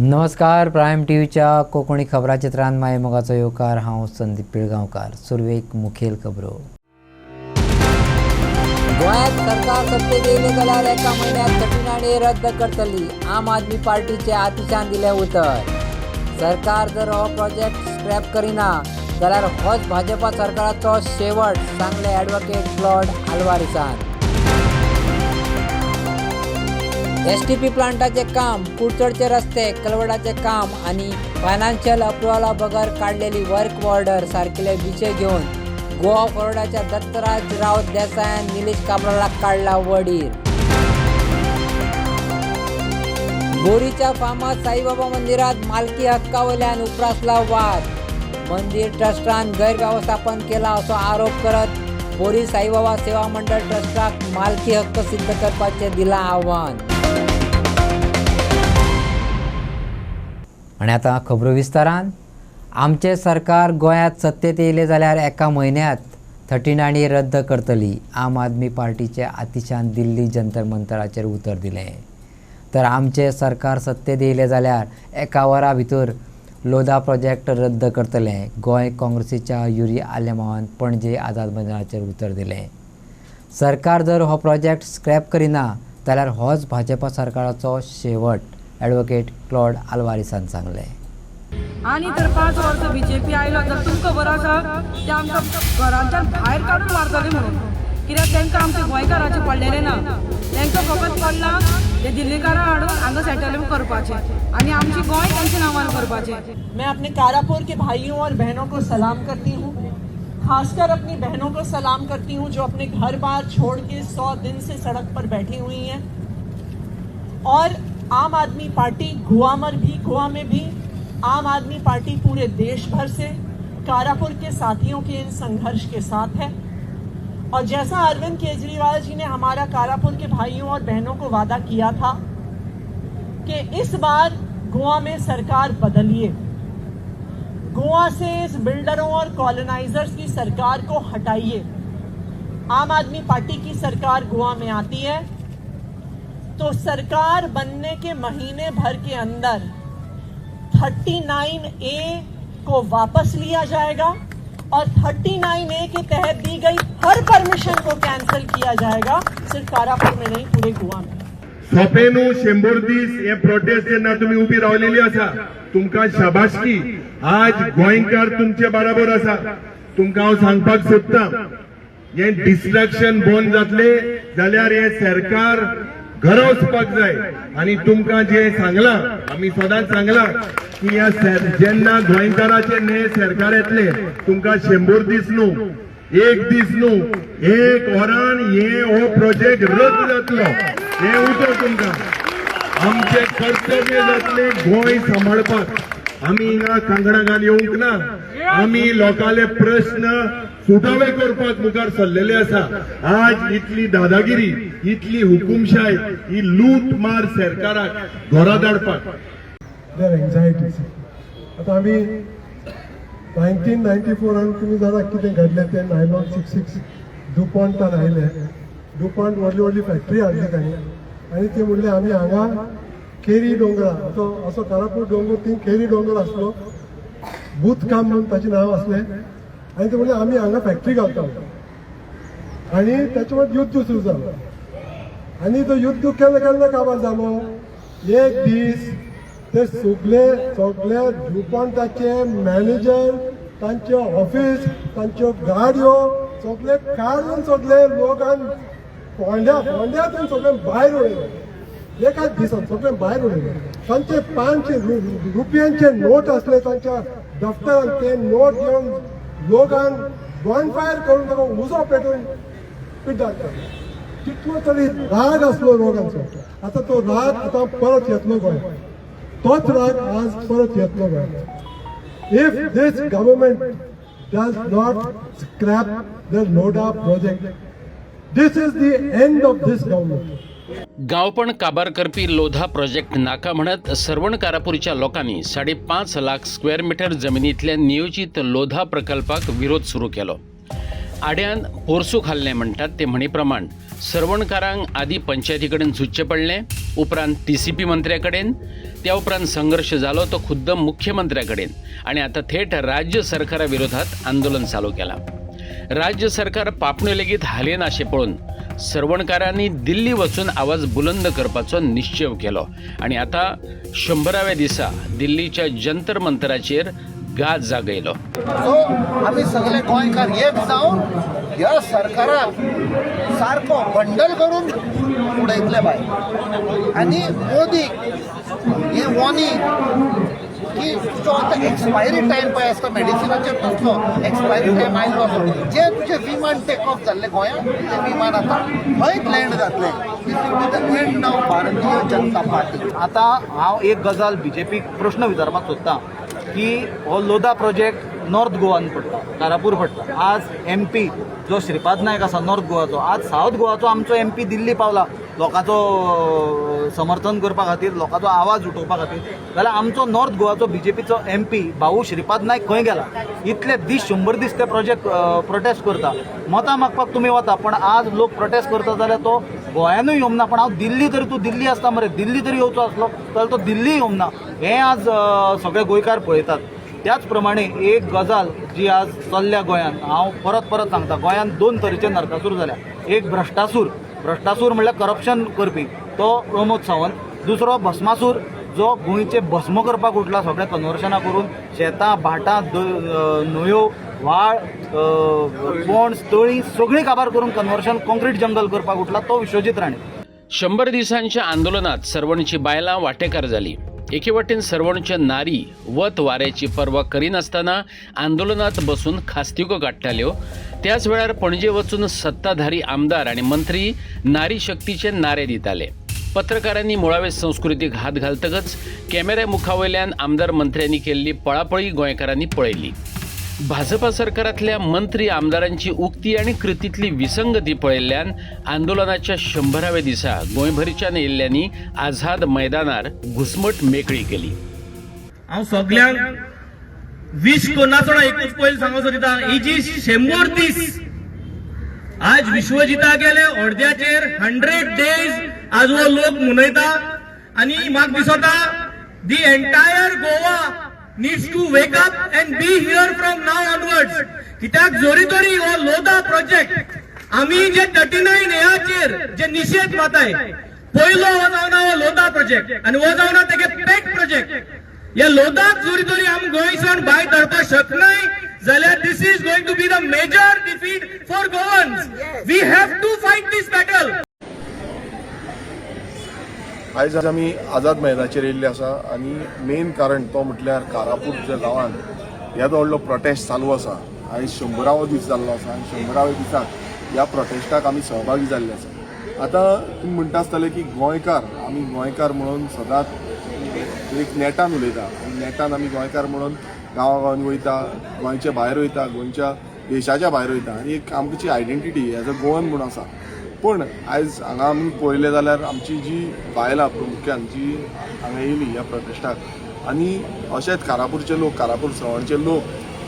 नमस्कार. प्रायम टीव्हीच्या कोकणी खबराचित्रांत माय मोगाचो येवकार. हांव संदीप पिळगांवकार. सुरवेक मुखेल खबरो. गोंयांत सरकार सत्तेत येयले जाल्यार एका म्हयन्यात कठीणाणी रद्द करतली. आम आदमी पार्टीचे आतिशान दिले उतर. सरकार जर हो प्रोजेक्ट स्क्रॅप करिना जाल्यार होच भाजपा सरकाराचो शेवट, सांगले ॲडव्होकेट क्लॉड आल्वारिसान. एसटीपी प्लांटाचे काम, कुडचडचे रस्ते, कलवडाचे काम आणि फायनान्शियल अप्रुव्हला बगर काढलेली वर्क ऑर्डर सारकिले विषय घेऊन गोवा फॉरवर्डाच्या दत्तराज रावत देसायान निलेश काब्राला काढला वडीर. बोरीच्या फामाद साईबाबा मंदिरात मालकी हक्कावयल्यान उप्रासला वाद. मंदिर ट्रस्टान गैरव्यवस्थापन केला असो आरोप करत बोरी साईबाबा सेवा मंडळ ट्रस्टाक मालकी हक्क सिद्ध करपाचे दिला आव्हान. आणि आता खबरो विस्तारान. आमचे सरकार गोंयांत सत्तेत येयले जाल्यार एका म्हयन्यात 39 रद्द करतली. आम आदमी पार्टीचे आतिशान दिल्ली जंतर मंतराचेर उतर दिलें. तर आमचे सरकार सत्तेत येयले जाल्यार एका वरा भितर लोधा प्रोजेक्ट रद्द करतले. गोंय काँग्रेसीच्या युरी आलेमावान पणजे आझाद मैदानाचेर उतर दिलें. सरकार जर हो प्रोजेक्ट स्क्रॅप करिना जाल्यार होच भाजपा सरकाराचो शेवट, ॲडव्होकेट क्लॉड आल्वारिसान सांगले. आणि तर 5 वर्ष बीजेपी आयलो तर तुमकां खबर आसा ते आमकां घरांच्यान भायर काडून मारतले म्हणून. कित्याक तांकां आमचे गोंयकाराचे पडलेले ना. तांकां फकत पडला ते दिल्लीकारां हाडून हांगा सेटलमेंट करपाचें आनी आमची गोंय तांच्या नांवान करपाचें. मैं अपने कारापुर के भाइयों और बहनों को सलाम करती हूँ, खासकर अपनी बहनों को सलाम करती हूँ जो अपने घर बार छोड़ के 100 दिन से सड़क पर बैठी हुई हैं. और आम आदमी पार्टी गोवा में भी आम आदमी पार्टी पूरे देश भर से कारापुर के साथियों के इन संघर्ष के साथ है. और जैसा अरविंद केजरीवाल जी ने हमारा कारापुर के भाइयों और बहनों को वादा किया था कि इस बार गोवा में सरकार बदलिए, गोवा से इस बिल्डरों और कॉलोनाइजर्स की सरकार को हटाइए. आम आदमी पार्टी की सरकार गोवा में आती है तो सरकार बनने के महीने भर के अंदर 39A को वापस लिया जाएगा और 39A के तहत दी गई हर परमिशन को कैंसिल किया जाएगा, सिर्फ कारापुर में नहीं, पूरे गोवा में. सोपेनू 100 दीस हे प्रोटेस्ट जेन्ना तुम्ही उभी रावलेली आसा, तुमकां शाबासकी. आज गोंयकार तुमचे बराबर आसा. तुमकां हांव सांगपाक सोदतां, हे डिस्ट्रॅक्शन बंद जातले जाल्यार हे सरकार घरा वचपाक जाय. आनी तुमकां जे सांगलां, आमी सदांच सांगलां की ह्या जेन्ना गोंयकाराचे नये सरकार येतले, तुमकां 100 दीस न्हू, 1 दीस न्हू, 1 वरान हे हो प्रोजेक्ट रद्द जातलो. हे उतर तुमकां. आमचे कर्तव्य जातले गोंय सांबाळपाक. आमी हिंगा कांगणागान येवंक ना. आमी लोकांले प्रश्न सुटावे करपाक मुखार सरलेले आसा. आज इतली दादागिरी, इतली हुकुमशाही, ही लूट मार सरकाराक घरा धाडपाक. देर एंजायटीज. आता आमी 1994 तुम्ही जाणा कितें घडलें तें. नायलॉन 66 डुपॉन्टान आयले. डुपॉन्ट व्हडली फॅक्टरी हाडली तांणी आनी ते म्हणले आमी हांगा केरी दोंगरा, असो कारापूर दोंगर, थंय केरी दोंगर आसलो, बुतकाम म्हणून ताचें नांव आसलें. आनी ते म्हणले आमी हांगा फॅक्टरी घालता. आनी ताचे मात युद्ध सुरू जालो. आनी तो युद्ध केन्ना काबार जालो. एक दीस ते सगळे डुपॉन्टाचे मॅनेजर, तांचे ऑफिस, तांच्यो गाडयो सगळे काडून सगळे लोकांक फोंड्यातून सगळे भायर उडयले. एकाच दिसान सगळे भायर उडयले. तांचे 500 रुपयांचे नोट असले तांच्या दफ्तरान. ते नोट घेवन लोकांक बॉनफायर करून ताका उजो पेटून पिड्डारता. कितलो तरी राग असलो लोकांचो. आता तो राग आता परत येतलो गोंय. तोच राग आज परत येतलो Goem. If this government does not scrap the Lodha project, this is the end of this government. गांवपण काबार करपी लोधा प्रोजेक्ट नाका म्हणत सरवण कारापुरीच्या लोकांनी 5.5 लाख स्क्वेअर मीटर जमिनींतल्या नियोजित लोधा प्रकल्पाक विरोध सुरू केलो. आड्यान पोरसूक हाल्लें म्हणटात ते म्हणी प्रमाण सरवणकारांक आदी पंचायती कडेन झुजचें पडलें, उपरांत TCP मंत्र्या कडेन, त्या उपरांत संघर्श जालो तो खुद्द मुख्यमंत्र्या कडेन आनी आतां थेट राज्य सरकारा विरोधात आंदोलन चालू केलां. राज्य सरकार पापण्यो लेगीत हालेन अशें पळोवन सरवणकारांनी दिल्ली वचून आवाज बुलंद करपाचो निश्चय केलो आनी आतां 100व्या दिसा दिल्लीच्या जंतर मंतराचेर गाज जागयलो. सो आम्ही सगळे गोंयकार एक जावन ह्या सरकाराक सारको बंडल करून उडयतले भायर. आणि मोदीक हे वॉर्निंग की तुजो आतां एक्सपायरी टायम पळय आसता मेडिसिनाचेर तसलो एक्सपायरी टायम आयलो आसा. जे तुजे विमान टेक ऑफ जाल्ले गोंयांत ते विमान आतां खंयच लँड जातले. End of Bharatiya Janata party. आता हांव एक गजाल BJPक प्रश्न विचारपाक सोदतां की हो लोधा प्रोजेक्ट नॉर्थ गोवान पडटा, कारापूर पडटा. आज MP जो श्रीपाद नायक आसा नॉर्थ गोवाचो, आज सावथ गोवाचो आमचो MP दिल्ली पावला लोकांचो समर्थन करपा खातीर, लोकांचो आवाज उठोवपा खातीर. जाल्यार आमचो नॉर्थ गोवाचो BJPचो MP भाऊ श्रीपाद नायक खंय गेला? इतले दीस 100 दीस ते प्रोटेस्ट करता. मतां मागपाक तुमी वता, पण आज लोक प्रोटेस्ट करता जाल्यार तो गोंयानूय येवंक ना. पण हांव दिल्ली तरी तूं दिल्ली आसता मरे, दिल्ली तरी येवचो आसलो जाल्यार तो दिल्ली येवंक ना. हें आज सगळे गोंयकार पळयतात. त्याच प्रमाणे एक गजाल जी आज चल्ल्या गोंयांत, हांव परत सांगता, गोंयांत 2 तरेचे नरकासूर जाल्या. एक भ्रष्टासूर म्हणल्यार करप्शन करपी तो प्रमोद सावंत. दुसरो भस्मासूर जो गोंयचे भस्म करपाक उठला, सगळे कन्वर्शनां करून शेतां, भाटां, न्हंयो, व्हाळ, पोंड, तळी सगळीं काबार करून कन्वर्शन कॉन्क्रीट जंगल करपाक उठला तो विश्वजीत राणे. 100 दिसांच्या आंदोलनात सरवणची बायलां वांटेकार जाली. एके वटेन सरवणच्या नारी वत वाऱ्याची पर्वा करिनासतना आंदोलनात बसून खास्तिको काडटाल्यो. त्याच वेळार पणजे वचून सत्ताधारी आमदार आनी मंत्री नारी शक्तीचे नारे दिताले. पत्रकारांनी मुळावे संस्कृतीक हात घालतकच कॅमेऱ्या मुखावयल्यान आमदार मंत्र्यांनी केल्ली पळापळी गोंयकारांनी पळयली. भाजपा सरकारांतल्या मंत्री आमदारांची उक्ती आनी कृतींतली विसंगती पळयल्ल्यान आंदोलनाच्या 100व्या दिसा गोंयभरच्यान येयल्ल्यांनी आझाद मैदानार घुसमट मेकळी केली. हांव सगळ्यांक विश करनासतना एकूच पयलीं सांगूंक सोदिता, ही जी 100 दीस आज विश्वजिता गेले अर्द्याचेर 100 डेज आज हो लोक मनयता. आनी म्हाका दिसता the entire Goa needs to wake up and be here from now onwards. कित्याक जोरी तरी हो लोधा प्रोजेक्ट आमी जे 39 हेचेर जे निशेध माताय, पयलो हो जावन हो लोधा प्रोजेक्ट आनी हो जावन तेगे पेट प्रोजेक्ट. ह्या लोधाक जोरी तरी आमी गोंयसून भायर धरपाक शकनाय जाल्यार this is going to be the major defeat for Goans. We have to fight this battle. आयज आमी आझाद मैदानाचेर येयल्ले आसा आनी मेन कारण तो म्हटल्यार कारापूरच्या गांवांत येदो व्हडलो प्रोटेस्ट चालू आसा. आयज 100वो दीस जाल्लो आसा आनी 100व्या दिसाक ह्या प्रोटेस्टाक आमी सहभागी जाल्ले आसा. आतां तुमी म्हणटा आसतले की आमी गोंयकार म्हणून सदांच एक नेटान उलयता आनी नेटान आमी गोंयकार म्हणून गांवागांवांनी वयता, गोंयच्या भायर वयता, गोंयच्या देशाच्या भायर वयता आनी एक आमची आयडेंटिटी एज अ गोवन म्हणून आसा. पूण आयज हांगा आमी पळयलें जाल्यार आमची जी बायलां प्रामुख्यान जी हांगा येयली ह्या प्रोटेस्टाक आनी अशेंच कारापूरचे लोक, कारापूर सरवणचे लोक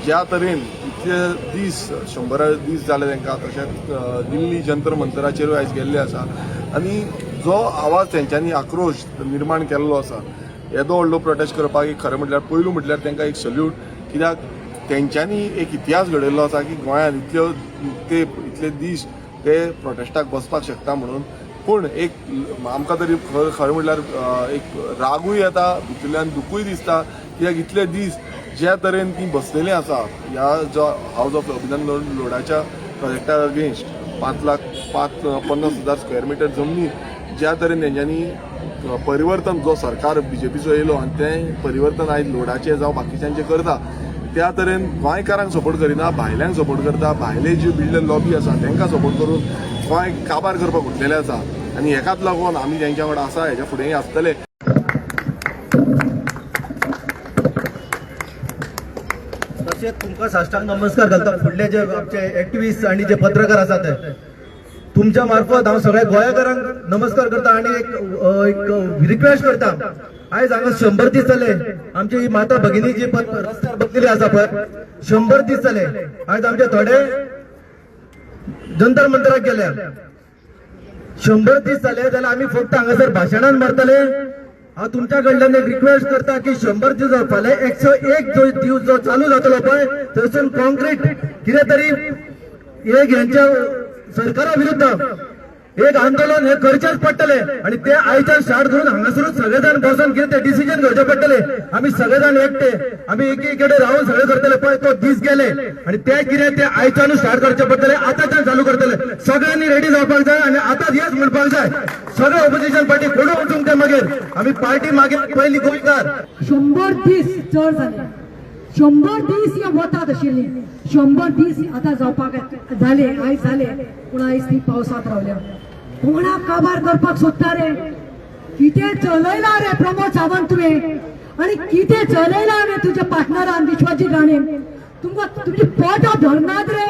ज्या तरेन इतले दीस 100 दीस जाले तांकां, तशेंच दिल्ली जंतर मंतराचेरूय आयज गेल्ले आसा आनी जो आवाज तेंच्यांनी आक्रोश निर्माण केल्लो आसा, येदो व्हडलो प्रोटेस्ट करपाक एक खरें म्हटल्यार पयलू म्हटल्यार तांकां एक सल्यूट. कित्याक तेंच्यांनी एक इतिहास घडयल्लो आसा की गोंयांत इतले दीस ते प्रोटेस्टाक बसपाक शकता म्हणून. पूण एक आमकां तरी खरें म्हटल्यार एक रागूय येता, भितरल्यान दुखूय दिसता. कित्याक इतले दीस ज्या तरेन ती बसलेली आसा ह्या जो हाऊस ऑफ अभिनंदन लोडाच्या प्रोजेक्टा अगेन्स्ट 5,50,000 स्क्वेअर मिटर जमनी ज्या तरेन तेंच्यांनी परिवर्तन जो सरकार BJPचो येयलो आनी तें परिवर्तन आयज लोडाचें जावं बाकीच्यांचें करता, त्या तरेन गोंयकारांक सपोर्ट करिना, भायल्यांक सपोर्ट करता. भायले जे बिल्डर लॉबी आसा तांकां सपोर्ट करून गोंय काबार करपाक उठलेले आसा आनी हेकाच लागून आमी तेंच्या वांगडा आसा, हेच्या फुडेंय आसतले. तशेंच तुमकां साश्टांग नमस्कार घालता. फुडले जे आमचे एक्टिविस्ट आनी जे पत्रकार आसात ते तुमच्या मार्फत हांव सगळ्या गोंयकारांक नमस्कार करता आनी एक रिक्वेस्ट करता. आयज हांगा 100 दीस जाले आमची ही माता भगिनी जी रस्त्यार बसलेली आसा पळय, 100 दीस जाले. आयज आमचे थोडे जंतर मंतराक गेले 100 दीस जाले जाल्यार आमी फक्त हांगासर भाशणान मारतले. हांव तुमच्या कडल्यान एक रिक्वेस्ट करता की 100 दीस फाल्यां 101 जो दीस जो चालू जातलो पळय थंयसून कॉन्क्रीट कितें तरी एक ह्यांच्या सरकारा विरुद्ध एक आंदोलन हे करचेच पडटले आणि ते आयच्या स्टार्ट करून हांगासरून सगळे जाण बसून कितें ते डिसिजन घेवचे पडटले. आमी सगळे जाण एकटे आमी एकीकडे राहून सगळे करतले पळय तो दीस गेले आणि ते कितें ते आयच्यानूच स्टार्ट करचे पडटले. आतांच्यान चालू करतले. सगळ्यांनी रेडी जावपाक जाय आणि आतां येस म्हणपाक जाय. सगळे ऑपोजिशन पार्टी कोण वचूंक ते मागीर आमी पार्टी मागीर पयली गोंयकार 100 दीस चड जाले. 100 दीस ह्या वतात आशिल्ली. 100 दीस आतां जावपाक जाले आयज जाले पूण आयज ती पावसांत रावल्या. कोणाक काबार करपाक सोदता रे? कितें चलयला रे प्रमोद सावंत तुवें आनी कितें चलयला रे तुज्या पार्टनरान विश्वजीत राणे? तुमकां तुमची पोटां भरनात रे?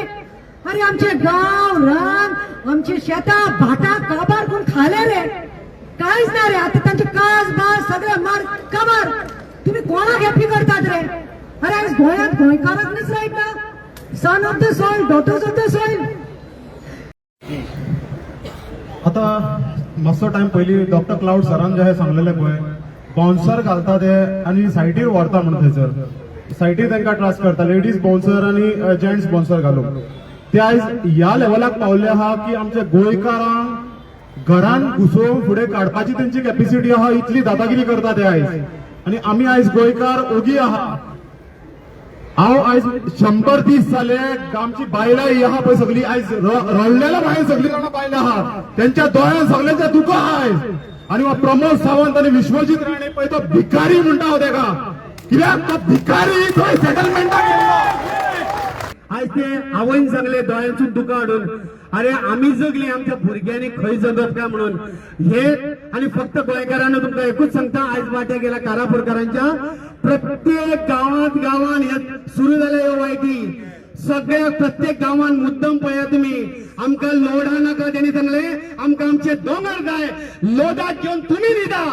अरे आमचे गांव रान आमचे शेतां भाटां काबार करून खाले रे. कांयच ना रे. आतां तांचे कास बास सगळे मार काबार. तुम्ही कोणाक हॅपी करतात रे? अरे आयज गोंयांत गोंयकाराक न्हीच रायट ना. Son of the soil, daughters of the soil. आता मातसो टायम पयलीं डॉक्टर क्लाउड सरान जे हे सांगलेले पळय बाउन्सर घालता ते आनी सायटीर व्हरता म्हणून थंयसर सायटीर तांकां ट्रास्ट करता लेडीज बाउन्सर आनी जेंट्स बाउन्सर घालून ते आयज ह्या लेवलाक पावले आहा की आमच्या गोंयकारांक घरान घुसोवन फुडें काडपाची तेंची कॅपेसिटी आहा इतली दादागिरी करता ते आयज. आनी आमी आयज गोंयकार ओगी आहा. हांव आयज 100 दीस जाले आमची बायलां ही आहा पळय सगळी आयज रडलेल्या भायर सगळी जाणां बायलां आहा त्यांच्या दोळ्यान सगळ्यांचे दुःख आहा आयज. आनी हो प्रमोद सावंत आनी विश्वजीत राणे पळय तो भिकारी म्हणटा हांव तेका. कित्याक तो भिकारी थंय सेटलमेंटाक गेल्लो. आयज ते आवयन सांगले दोळ्यांसून दुकां हाडून अरे आमी जगली आमच्या भुरग्यांनी खंय जगत काय म्हणून हे. आणि फक्त गोंयकारांना तुमकां एकूच सांगता आयज वाट्या गेल्या कारापुरकारांच्या प्रत्येक गांवांत हे सुरू जाले ह्यो वायटी. सगळ्या प्रत्येक गांवांत मुद्दम पळया तुम्ही आमकां लोडा नाका. तेणी सांगले आमकां आमचे दोंगर जाय. लोडाक घेवन तुमी न्हिदा.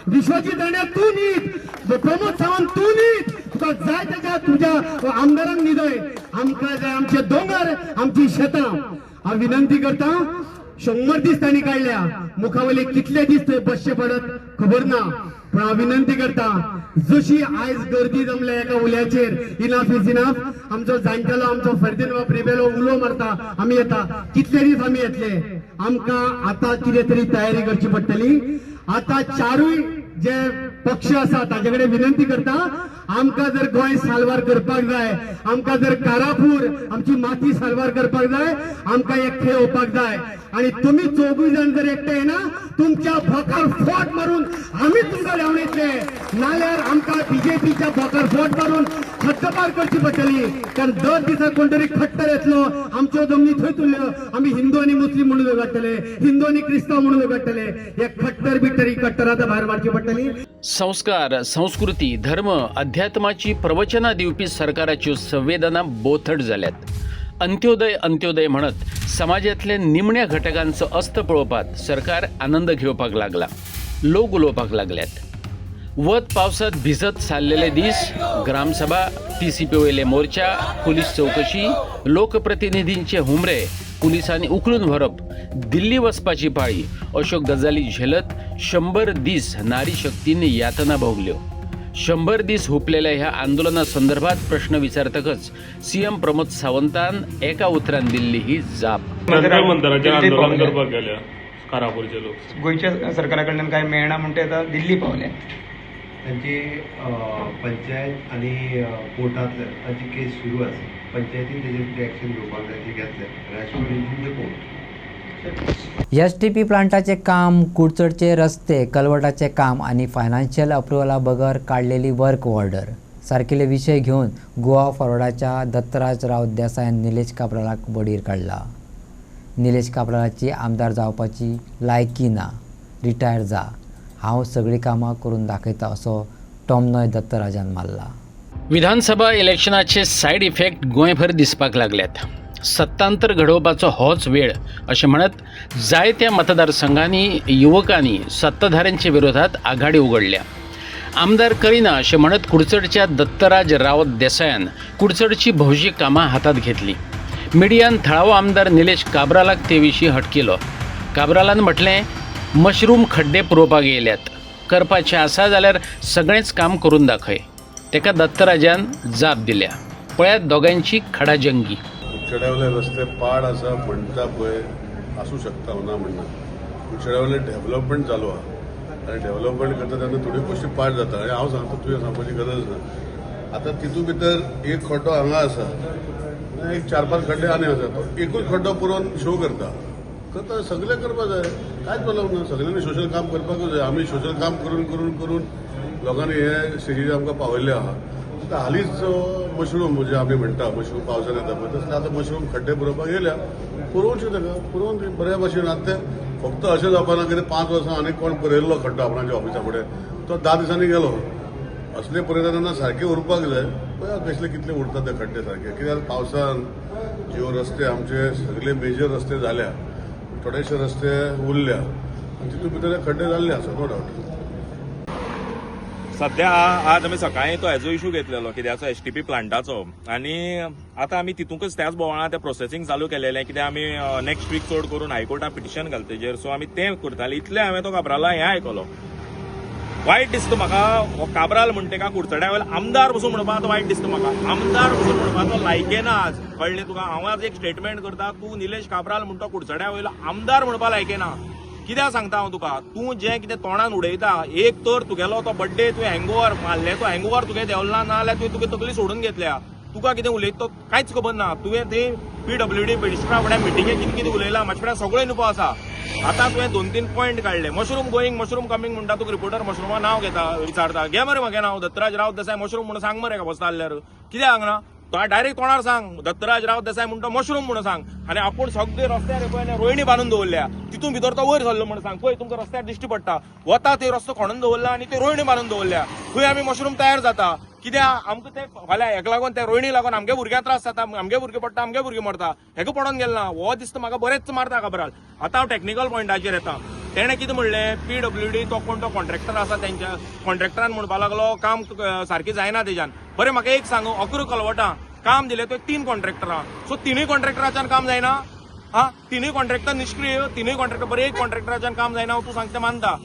विश्वजीत राणे तू न्हीद. प्रमोद सावंत तू न्हीद. तुका जाय तेच्या तुझ्या आमदारांक न्हिदय. आमकां जाय आमचे दोंगर आमची शेतां. हांव विनंती करता 100 दीस तांणी काडल्या. मुखावले कितले दीस थंय बसचे पडत खबर ना. पण हांव विनंती करता जशी आयज गर्दी जमल्या एका उल्याचेर इनफ इज इनफ. आमचो जाणटेलो आमचो फर्दीन वा प्रिबेलो उलो मारता आमी येता. कितले दीस आमी येतले? आमकां आतां कितें तरी तयारी करची पडटली. आतां चारूय जे पक्ष आसा ताजे कडेन विनंती करता आमकां जर गोंय साल्वार करपाक जाय आमकां जर कारापूर आमची माती साल्वार करपाक जाय आमकां एकठे येवपाक जाय. आणि तुम्ही 24 जण जर एकटे येना तुमच्या भोकार फोट मारून आम्ही तुमकां लावन येतले. नाल्यार आमकां बीजेपीच्या भोकार फोट मारून हद्दपार करची पडटली. कारण दर दिसा कोण तरी खट्टर येतलो आमच्यो जमनी थंय तुल्ल्यो आमी हिंदू आनी मुस्लीम म्हणून उगडटले हिंदू आनी क्रिस्तांव म्हणून उगडटले. हे खट्टर बिट्टर ही कट्टर आता भायर मारची पडटली. संस्कार संस्कृती धर्म अध्यात्माची प्रवचना दिवपी सरकाराच्यो संवेदना बोथट जाल्यात. अंत्योदय अंत्योदय म्हणत समाजातल्या निमण्या घटकांचं अस्त पळोवपात सरकार आनंद घेवपाक लागला. लोक उलोवपाक लागल्यात. वत पावसात भिजत चाललेले दीस ग्रामसभा TCP वयले मोर्चा पुलीस चौकशी लोकप्रतिनिधींचे हुमरे पुलिसांनी उखलून व्हरप दिल्ली वचपाची पाळी अश्यो गजाली झेलत 100 दीस नारी शक्तीने यातना भोगल्यो. 100 दीस हुपलेल्या ह्या आंदोलना संदर्भात प्रश्न विचारतकच CM प्रमोद सावंतान एका उतरान दिल्ली ही जाप. आंदोलन करपाक गेल्या कारापूरचे लोक गोंयच्या सरकारा कडल्यान काय मेळना म्हणून ते आतां दिल्ली पावले. तांची पंचायत आनी कोर्टांतल्यान तांची केस सुरू आसा. पंचायतीन तेजेर एक्शन घेवपाक जाय ती घेतले. राष्ट्रपतीचे कोर्ट STP प्लांटाचे काम कुडचडचे रस्ते कलवटाचे काम आणि फायनान्शियल अप्रुव्हला बगर काढलेली वर्क ऑर्डर सारकेले विषय घेऊन गोवा फॉरवर्डाच्या दत्तराज राव देसायान निलेश काब्रालाक बडीर काढला. निलेश काब्रालाची आमदार जावपाची लायकी ना. रिटायर जा. हांव सगळी कामां करून दाखयता असो टॉमनॉय दत्तराजान मारला. विधानसभा इलेक्शनाचे सायड इफेक्ट गोंयभर दिसपाक लागल्यात. सत्तांतर घडोवपाचो होच वेळ अशें म्हणत जायत्या मतदारसंघांनी युवकांनी सत्ताधाऱ्यांच्या विरोधात आघाडी उगडल्या. आमदार करिना अशें म्हणत कुडचडच्या दत्तराज रावत देसायान कुडचडची भौशीक कामां हातात घेतली. मिडियान थळावो आमदार निलेश काब्रालाक ते विशीं हटकिलो. काब्रालान म्हटलें मशरूम खड्डे पुरोवपाक येयल्यात, करपाचें आसा जाल्यार सगळेंच काम करून दाखय. तेका दत्तराजान जाप दिल्या. पळयात दोगांची खडाजंगी. कुडचड्यावले रस्ते पाड आसा म्हणटा पळय, आसूं शकता ना म्हणना. कुडचड्यावले डेव्हलपमेंट चालू आहा आनी डेव्हलपमेंट करता तेन्ना थोडी गोश्टी पाड जाता आनी हांव सांगता तुवें सांगपाची गरज ना. आतां तितून भितर एक खड्डो हांगा आसा, एक 4-5 खड्डे आनी आसा. तो एकूच खड्डो पुरोवन शो करता सगळें करपा जाय, कांयच प्रॉब्लम ना. सगळ्यांनी सोशल काम करपाकूच जाय. आमी सोशल काम करून करून करून लोकांनी हे स्टेजीर आमकां पावयल्ले आहा. आतां हालींच मशरूम म्हणजे आमी म्हणटा मशरूम पावसान येता पळय तसले आतां मशरूम खड्डे पुरोवपाक येयल्या. पुरोवचें ताका, पुरोवन बऱ्या भशेन. आतां तें फक्त अशें जावपा ना कितें 5 वर्सां आनीक कोण पुरयल्लो खड्डो आपणाच्या ऑफिसा फुडें तो 10 दिसांनी गेलो. असले पळयता तेन्ना सारके उरपाक जाय. पळया कसले कितले उरता ते खड्डे सारके. कित्याक पावसान ज्यो रस्ते आमचे सगळे मेजर रस्ते जाल्या, थोडेशे रस्ते उरल्या आनी तितून भितर खड्डे जाल्ले आसा, नो डावट. सध्या आज आमी सकाळीं तो हेजो इशू घेतलेलो कित्याचो STP प्लांटाचो, आनी आतां आमी तितूंकच त्याच बोवाळां तें प्रोसेसींग चालू केलेलें. कित्याक आमी नेक्स्ट वीक चड करून हायकोर्टात पिटिशन घालता तेजेर. सो आमी तें करताले. इतलें हांवें तो काब्राला हें आयकलो. वायट दिसता म्हाका हो काब्राल म्हणटा का कुडचड्या वयलो आमदार बसून म्हणपाक तो वायट दिसता म्हाका. आमदार बसून म्हणपाक तो लायके ना आज, कळ्ळें तुका. हांव आज एक स्टेटमेंट करता, तूं निलेश काब्राल म्हणटा कुडचड्या वयलो आमदार म्हणपाक लायके ना. कित्याक सांगता हांव तुका, तूं जें कितें तोंडान उडयता, एक तर तुगेलो तो बड्डे तुवें हँगओव्हर मारले, तो हँगओव्हर तुगे देंवला ना जाल्यार तुवें तुगे तकली सोडून घेतल्या. तुका कितें उलयता तो कांयच खबर ना. तुवें थंय PWD मिनिस्टरा फुड्यान मिटिंगेक कितें कितें उलयलां म्हाजे फुड्यान सगळो इन्फो आसा. आतां तुवें 2-3 पॉयंट काडले. मशरूम गोईंग मशरूम कमींग म्हणटा, तुका रिपोर्टर मशरूमा नांव घेता विचारता. घे मरे म्हागे नांव दत्तराज राव देसाय मशरूम म्हणून सांग मरे बसता जाल्यार. कित्याक हांगा तो डायरेक्ट तोंडार सांग दत्तराज राव देसाय म्हणटा मशरूम म्हणून सांग. आनी आपूण सगळे रस्त्यार पळय रोयणी बांदून दवरल्या, तितून भितर तो वयर सरलो म्हणून सांग. पळय तुमकां रस्त्यार दिश्टी पडटा, वता ते रस्तो खणून दवरला आनी ते रोयणी बांदून दवरल्या. थंय आमी मशरूम तयार जाता. कित्याक आमकां ते फाल्यां हेका लागून त्या रोयणी लागून आमगे भुरग्यांक त्रास जाता, आमगे भुरगे पडटा, आमगे भुरगे मरता. हेका पडोन गेले ना. हो दिसता म्हाका बरेंच मारता काब्राल. आतां हांव टॅक्निकल पॉयंटाचेर येता. तेणें कितें म्हणलें, PWD तो कोण तो कॉन्ट्रॅक्टर आसा तेंच्या कॉन्ट्रॅक्टरान म्हणपाक लागलो काम सारकी जायना तेज्यान. बरें म्हाका एक सांग, 11 कलवटां काम दिलें तो 3 कॉन्ट्रॅक्टरां. सो 3 कॉन्ट्रॅक्टराच्यान काम जायना. तिनूय कॉन्ट्रॅक्टर निष्क्रीय, तिनूय कॉन्ट्रॅक्टर बरें. एक कॉन्ट्रॅक्टराच्यान काम जायना तूं सांगता मानता.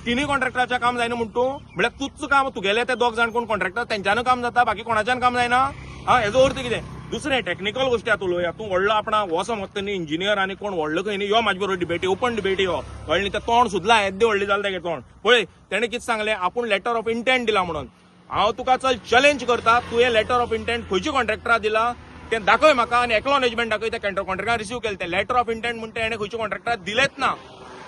3 कॉन्ट्रॅक्टराचें काम जायना म्हणटू म्हळ्यार तुझं काम तुगेले ते 2 जाण कोण कॉन्ट्रॅक्टर तेंच्यानूय काम जाता, बाकी कोणाच्यान काम जायना. हेजो अर्थ कितें. दुसरें टॅक्निकल गोश्टी आतां उलोवया. तूं व्हडलो आपणा हो समजता न्ही इंजिनियर आनी कोण व्हडलो खंय न्ही, यो म्हाजे बरोबर डिबेटी, ओपन डिबेटी यो, कळ्ळें. तें तोंड सुद्दां येद्दे व्हडली जालें तेगे तोंड. पळय तेणें कितें सांगलें, आपूण लेटर ऑफ इंटेंट दिला म्हणून. हांव तुका चल चॅलेंज करता, तुवें लेटर ऑफ इंटेंट खंयच्या कॉन्ट्रॅक्टरा दिला तें दाखय म्हाका आनी एक्नॉलेजमेंट दाखय त्या कॉन्ट्रॅक्टरान रिसीव केलें. तें लेटर ऑफ इंटेंट म्हणटा हेणें खंयच्या कॉन्ट्रॅक्टराक दिलेच ना.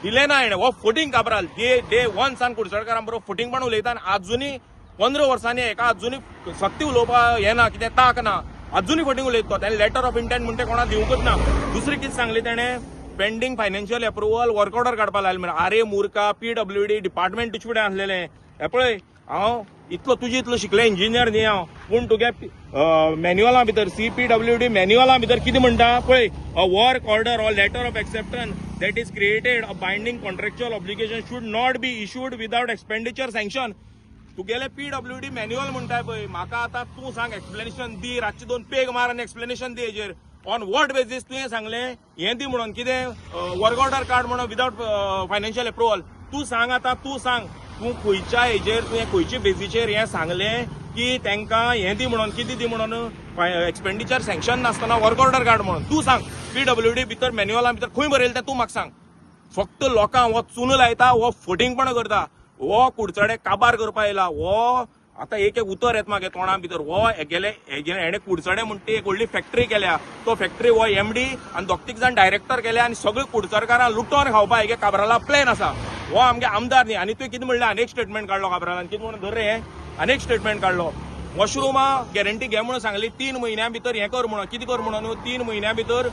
दिले ना हेणें. हो फुटींग काब्राल डे 1 सान कुडचडकारां बरोबर फुटींगपण उलयता आनी आजुनी 15 वर्सांनी हेका आजुनी सक्ती उलोवपाक हें ना, कितें ताक ना, आजुनी फुटींग उलयता. ताणें लेटर ऑफ इंटेंट म्हणटा कोणाक दिवंकच ना. दुसरी कितें सांगलें तेणें, pending financial approval work order काडपाक लायले म्हण. आरे मुर्खा, PWD डिपार्टमेंट तुजे फुडें आसलेलें. हे पळय हांव इतलो तुजे इतलो शिकले इंजिनियर न्ही हांव, पूण तुगे मॅन्युअला भितर CPWD मॅन्युअला भितर कितें म्हणटा पळय, a work order or letter of acceptance that is created a binding contractual obligation should not be issued without expenditure sanction. तुगेले PWD मॅन्युअल म्हणटाय पळय. म्हाका आतां तूं सांग, एक्सप्लेनेशन दी, रातचे 2 पेग मार आनी एक्सप्लेनेशन दी हेजेर. ऑन वॉट बेसीस तुवें सांगलें हें दी म्हणून, कितें वर्क ऑर्डर कार्ड म्हणून विदाउट फायनान्शियल अप्रुवल. तूं सांग आतां, तूं सांग तूं खंयच्या हेजेर तुवें खंयच्या बेसीचेर हें सांगलें की तांकां हें दी म्हणून, कितें दी म्हणून, एक्सपेंडिचर सँक्शन नासतना वर्क ऑर्डर कार्ड म्हणून. तूं सांग PWD भितर मॅन्युअला भितर खंय बरयलें तें तूं म्हाका सांग. फक्त लोकांक हो चून लायता, हो फुटींगपण करता, हो कुडचडे काबार करपा येयला. हो आतां एक उतर येता म्हागे तोंडा भितर. हो हेणे कुडचडे म्हणटा एक व्हडली फॅक्टरी केल्या. तो फॅक्टरी हो MD आनी 2-3 जाण डायरेक्टर केल्या आनी सगळीं कुडचडकारां लुटोन खावपा हेगे काब्राला प्लॅन आसा. हो आमगे आमदार न्ही. आनी तुवें कितें म्हणलें, आनीक स्टेटमेंट काडलो काब्रालान, कितें म्हणून धर रे, आनीक स्टेटमेंट काडलो. मशरुमा गॅरंटी घे म्हणून सांगली, 3 म्हयन्या भितर हें कर म्हणून. कितें कर म्हणून, 3 म्हयन्या भितर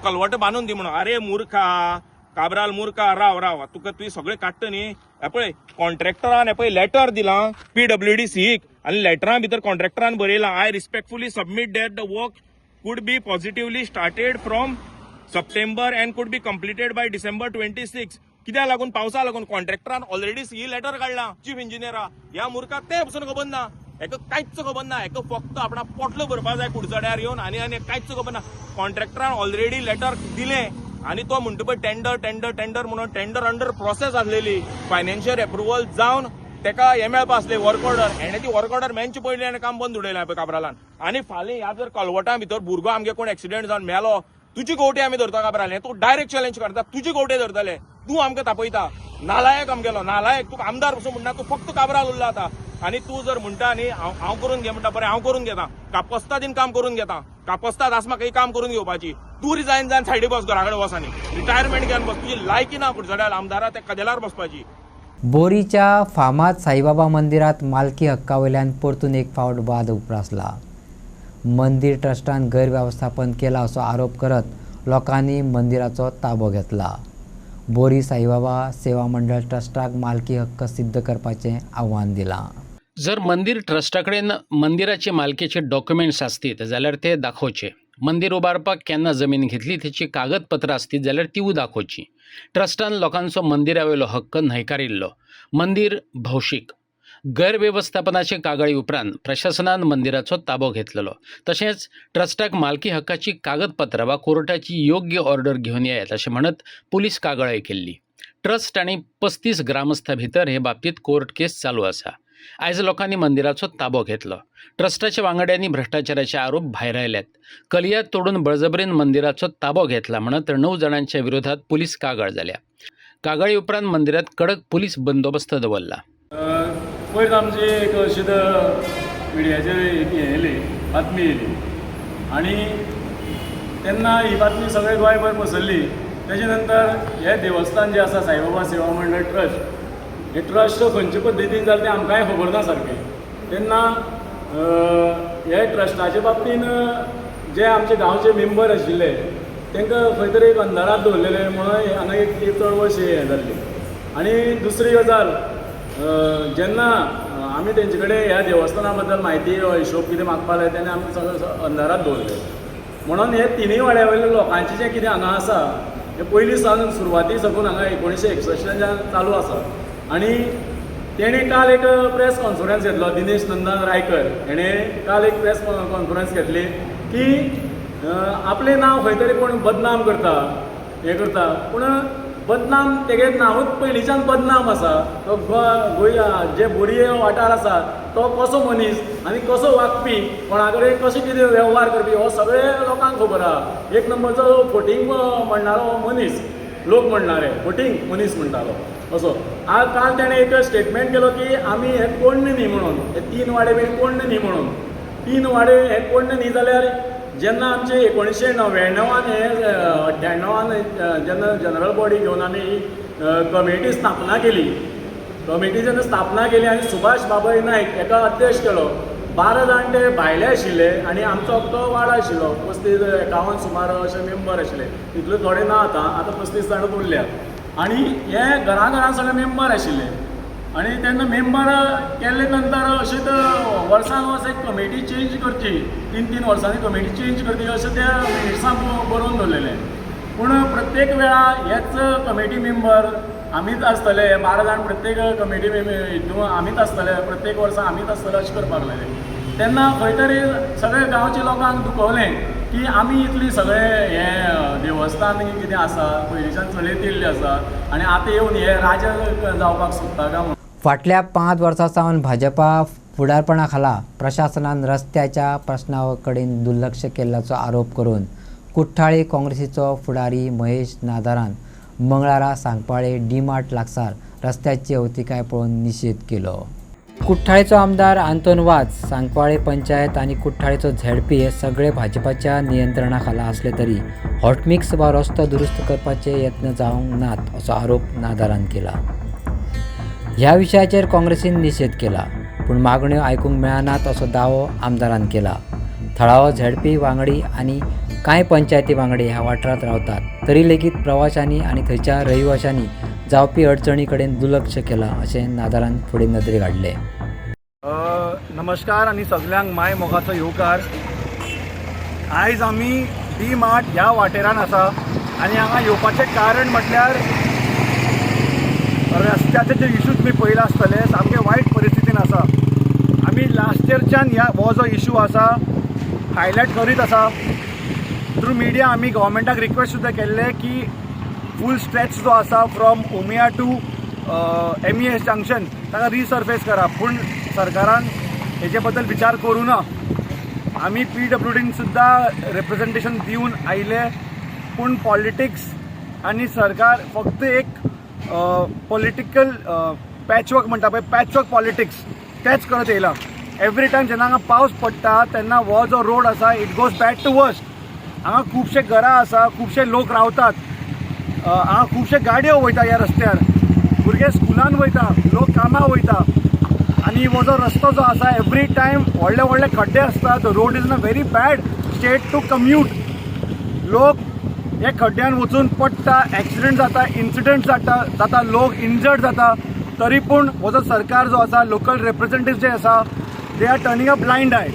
कलवट बांदून दी म्हणून. अरे मुर्खा काब्राल, मुर्खा, राव तुका तुवें सगळें काडटा न्ही. हे पळय कॉन्ट्रॅक्टरान हे पळय लेटर दिलां PWD CEक आनी लेटरां भितर कॉन्ट्रॅक्टरान बरयलां, I respectfully submit that the work could be positively started from September and could be completed by December 26. कित्याक लागून, पावसा लागून. कॉन्ट्रॅक्टरान ऑलरेडी CE लेटर काडला चीफ इंजिनियरा. ह्या मुर्खाक तें पसून खबर ना, हेका कांयच खबर ना. हेका फक्त आपणा पोटलो भरपा जाय कुडचड्यार येवन, आनी कांयच खबर ना. कॉन्ट्रॅक्टरान ऑलरेडी लेटर दिलें आणि तो म्हणटपण टेंडर म्हणून टेंडर अंडर प्रोसेस आसलेली, फायनान्शियल अप्रुव्हल जावन तेका हे मेळपा आसले वर्क ऑर्डर. हेणे ती वर्क ऑर्डर मेळचे पयलीं हाणें काम बंद उडयलें पळय काबरालान. आनी फाल्यां ह्या जर कलवटां भितर भुरगो आमगे कोण एक्सिडेंट जावन मेलो, तुजी गोवटी आमी धरता काबराले. तूं डायरेक्ट चॅलेंज करता, तुजी गोवटे धरतले, तूं आमकां तापयता. नालायक आमगेलो नालायक. तुका आमदार पसून म्हणटा, तूं फक्त काबराल उरला आतां. आनी तूं जर म्हणटा न्ही हांव करून घे म्हणटा, बरें हांव करून घेता, कापस्ता दिन काम करून घेता. कापस्ताद आस म्हाका ही काम करून घेवपाची. तूं रिजायन जावन सायडी बस, घरा कडेन वच आनी रिटायरमेंट घेवन बस. तुजी लायकी ना कुडचड्यार आमदारा त्या कदेलार बसपाची. बोरीच्या फामाद साईबाबा मंदिरात मालकी हक्कावयल्यान परतून एक फावट वाद उप्रासला. मंदिर ट्रस्टान गैरव्यवस्थापन केला असो आरोप करत लोकांनी मंदिराचो ताबो घेतला. बोरी साईबाबा सेवा मंडळ ट्रस्टाक मालकी हक्क सिद्ध करपाचें आव्हान दिलां. जर मंदिर ट्रस्टा कडेन मंदिराचे मालकीचे डॉक्युमेंट्स आसतीत जाल्यार ते दाखोवचे. मंदिर उबारपाक केन्ना जमीन घेतली तेची कागदपत्रां आसतीत जाल्यार तीवूय दाखोवची. ट्रस्टान लोकांचो मंदिरावेलो हक्क न्हयकारिल्लो. मंदिर भौशीक. गैरव्यवस्थापनाचे कागाळी उपरांत प्रशासनान मंदिराचो ताबो घेतलेलो. तशेंच ट्रस्टाक मालकी हक्काची कागदपत्रां वा कोर्टाची योग्य ऑर्डर घेवन येयात अशें म्हणत पुलीस कागाळी केल्ली. ट्रस्ट आनी 35 ग्रामस्था भितर हे बाबतींत कोर्ट केस चालू आसा. आयज लोकांनी मंदिराचो ताबो घेतलो. ट्रस्टाच्या वांगड्यांनी भ्रश्टाचाराचे आरोप भायर आयल्यात. कलियाद तोडून बळजबरीन मंदिराचो ताबो घेतला म्हणत 9 जाणांच्या विरोधात पुलीस कागाळ जाल्या. कागाळी उपरांत मंदिरात कडक पुलीस बंदोबस्त दवरला. पयर आमची एक अशीच मिडियाचेर एक येयली बातमी येयली आनी तेन्ना ही बातमी सगळे गोंयभर पसरली. तेजे नंतर हे देवस्थान जे आसा साईबाबा सेवा मंडळ ट्रस्ट, हे ट्रस्ट खंयचे पद्दतीन जालें तें आमकांय खबर ना सारकें. तेन्ना हे ट्रस्टाचे बाबतीन जे आमचे गांवचे मेंबर आशिल्ले तांकां खंय तरी एक अंधारात दवरलेले म्हणून हांगा एक चळवळशी हें जाल्ली. आनी दुसरी गजाल, जेन्ना आमी तेंचे कडेन ह्या देवस्थाना बद्दल म्हायती हिशोब कितें मागपा लाय तेन्ना आमी सगळें अंधारात दवरले. म्हणून हे तिनूय वाड्या वयल्या लोकांचें जें कितें हांगा आसा हें पयलीं सावन सुरवाती साकून हांगा 1961 चालू आसा. आनी तेणे काल एक प्रेस कॉन्फरन्स घेतलो. दिनेश नंदन रायकर हेणें काल एक प्रेस कॉन्फरन्स घेतली की आपलें नांव खंय तरी कोण बदनाम करता, हें करता, पूण बदनाम तेगे नांवूच पयलींच्यान बदनाम आसा. तो गोंय जे बोरये वाठार आसा तो कसो मनीस आनी कसो वागपी, कोणा कडेन कशें कितें वेव्हार करपी हो सगळे लोकांक खबर आहा. एक नंबरचो फोटींग म्हणणारो मनीस, लोक म्हणणारे फोटींग मनीस म्हणटालो असो. काल ताणें एक स्टेटमेंट केलो की आमी हे कोण्ण न्ही म्हणून, हे 3 वाडे बी कोण्ण न्ही म्हणून. 3 वाडे हे कोण्ण न्ही जाल्यार जेन्ना आमचे 1999 हे 98 जेन्ना जनरल बॉडी घेवन आमी कमिटी स्थापना केली, कमिटी जेन्ना स्थापना केली आनी सुभाष बाबय नायक हेका अध्यक्ष केलो. 12 जाण ते भायले आशिल्ले आनी आमचो अख्खो वाडो आशिल्लो. 35-51 सुमार अशे मेंबर आशिल्ले. तितले थोडे ना आतां 35 जाण उरल्या. आनी हे घरां सगळे मेंबर आशिल्ले. आनी तेन्ना मेंबर केल्ले नंतर अशें वर्सान वर्स एक कमिटी चेंज करची, 3 वर्सांनी कमिटी चेंज करची अशें त्या मिनिट्सां बरोवन दवरलेलें. पूण प्रत्येक वेळा हेच कमिटी मेंबर आमीच आसतले, 12 जाण प्रत्येक कमिटी हितून आमीच आसतले, प्रत्येक वर्सा आमीच आसतले अशें करपाक लागले. तेन्ना खंय तरी सगळे गांवच्या लोकांक दुखवलें की आमी इतली सगळे हें देवस्थान कितें आसा पयलींच्यान चलयत येयल्लें आसा आनी आतां येवन हे राजा जावपाक सोदता काय म्हणून. फाटल्या 5 वर्सां सावन भाजपा फुडारपणा खाला प्रशासनान रस्त्याच्या प्रश्नाकडेन दुर्लक्ष केल्ल्याचो आरोप करून कुठ्ठाळी काँग्रेसीचो फुडारी महेश नादारान मंगळारा सांकपाळे डी-मार्ट लागसार रस्त्याची अवतिकाय पळोवन निशेध केलो. कुठ्ठाळीचो आमदार आंतोन वाझ, सांकपाळे पंचायत आनी कुठ्ठाळीचो झेडपी हे सगळे भाजपाच्या नियंत्रणा खाला असले तरी हॉटमिक्स वा रस्तो दुरुस्त करपाचे यत्न जावंक नात असो आरोप नादारान केला. ह्या विशयाचेर काँग्रेसीन निशेध केला, पूण मागण्यो आयकूंक मेळनात असो दावो आमदारान केला. थळावो झेडपी वांगडी आनी कांय पंचायती वांगडी ह्या वाठारांत रावतात, तरी लेगीत प्रवाशांनी आनी थंयच्या रहिवाशांनी जावपी अडचणी कडेन दुर्लक्ष केलां अशें नादारान फुडें नदरेक हाडलें. नमस्कार आनी सगल्यांक माय मोगाचो येवकार. आयज आमी डी-मार्ट ह्या वाटेरान आसा आनी हांगा येवपाचें कारण म्हटल्यार रस्त्याचे जे इशू तुमी पळयला आसतले सामके वायट परिस्थितीन आसा. आमी लास्ट इयरच्यान हो जो इशू आसा हायलायट करीत आसा थ्रू मिडिया आम्ही गव्हर्मेंटाक रिक्वेस्ट सुद्दां केल्ले की फूल स्ट्रेच जो आसा from Umiya to MES junction ताका रिसर्फेस करा, पूण सरकारान हेजे बद्दल विचार करूं ना. आम्ही PWDन सुद्दां रिप्रेझेंटेशन दिवन आयले, पूण पॉलिटिक्स आणि सरकार फक्त एक पॉलिटिकल पॅचवर्क म्हणटा पळय, पॅचवर्क पॉलिटिक्स तेच करत येयला. एवरी टायम जेन्ना हांगा पावस पडटा तेन्ना हो जो रोड आसा it goes bad to worst. हांगा खुबशे घरां आसा, खुबशे लोक रावतात, हांगा खुबशे गाडयो वयता ह्या रस्त्यार, भुरगे स्कुलान वयता, लोक कामाक वयता, आणि हो जो रस्तो जो आसा एवरी टायम व्हडले व्हडले खड्डे आसतात. Road is in a very bad state to commute. लोक हे खड्ड्यान वचून पडटा, ॲक्सिडेंट जाता, इन्सिडंट जाता, लोक इंजर्ड जाता. तरी पूण हो जो सरकार जो आसा, लोकल रिप्रेझेंटेटिव्ह जे आसा, they are turning a blind I.